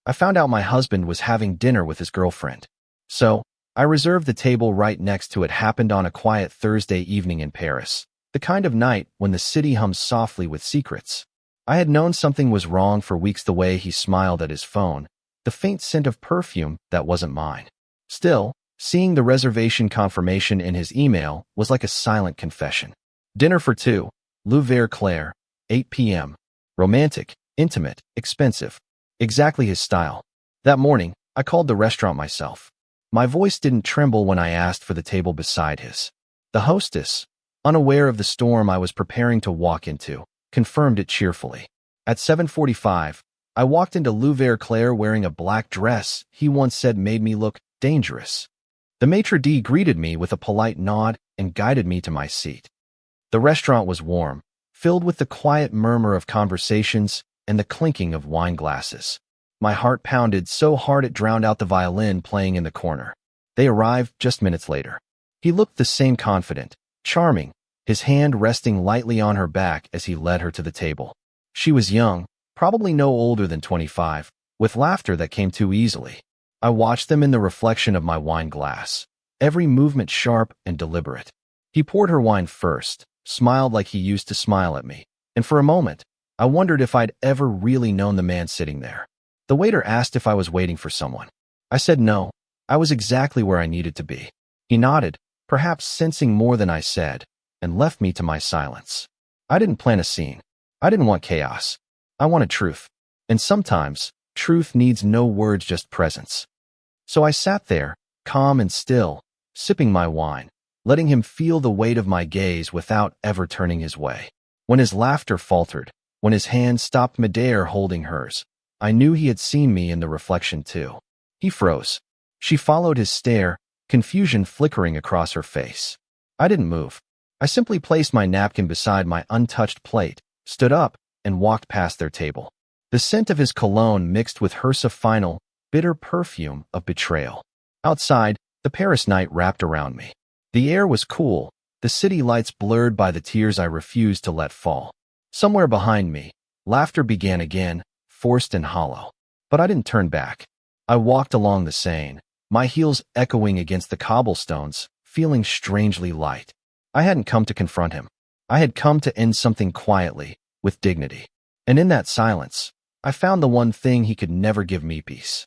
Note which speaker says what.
Speaker 1: I found out my husband was having dinner with his girlfriend. So, I reserved the table right next to it. Happened on a quiet Thursday evening in Paris, the kind of night when the city hums softly with secrets. I had known something was wrong for weeks. The way he smiled at his phone, the faint scent of perfume that wasn't mine. Still, seeing the reservation confirmation in his email was like a silent confession. Dinner for two, Louvre-Claire, 8 p.m. Romantic, intimate, expensive. Exactly his style. That morning, I called the restaurant myself. My voice didn't tremble when I asked for the table beside his. The hostess, unaware of the storm I was preparing to walk into, confirmed it cheerfully. At 7:45, I walked into Louvre-Claire wearing a black dress he once said made me look dangerous. The maitre d' greeted me with a polite nod and guided me to my seat. The restaurant was warm, filled with the quiet murmur of conversations and the clinking of wine glasses. My heart pounded so hard it drowned out the violin playing in the corner. They arrived just minutes later. He looked the same, confident, charming, his hand resting lightly on her back as he led her to the table. She was young, probably no older than 25, with laughter that came too easily. I watched them in the reflection of my wine glass, every movement sharp and deliberate. He poured her wine first, smiled like he used to smile at me, and for a moment, I wondered if I'd ever really known the man sitting there. The waiter asked if I was waiting for someone. I said no, I was exactly where I needed to be. He nodded, perhaps sensing more than I said, and left me to my silence. I didn't plan a scene. I didn't want chaos. I wanted truth. And sometimes, truth needs no words, just presence. So I sat there, calm and still, sipping my wine, letting him feel the weight of my gaze without ever turning his way. When his laughter faltered, when his hand stopped midair holding hers, I knew he had seen me in the reflection too. He froze. She followed his stare, confusion flickering across her face. I didn't move. I simply placed my napkin beside my untouched plate, stood up, and walked past their table. The scent of his cologne mixed with her final, bitter perfume of betrayal. Outside, the Paris night wrapped around me. The air was cool, the city lights blurred by the tears I refused to let fall. Somewhere behind me, laughter began again, forced and hollow. But I didn't turn back. I walked along the Seine, my heels echoing against the cobblestones, feeling strangely light. I hadn't come to confront him. I had come to end something quietly, with dignity. And in that silence, I found the one thing he could never give me: peace.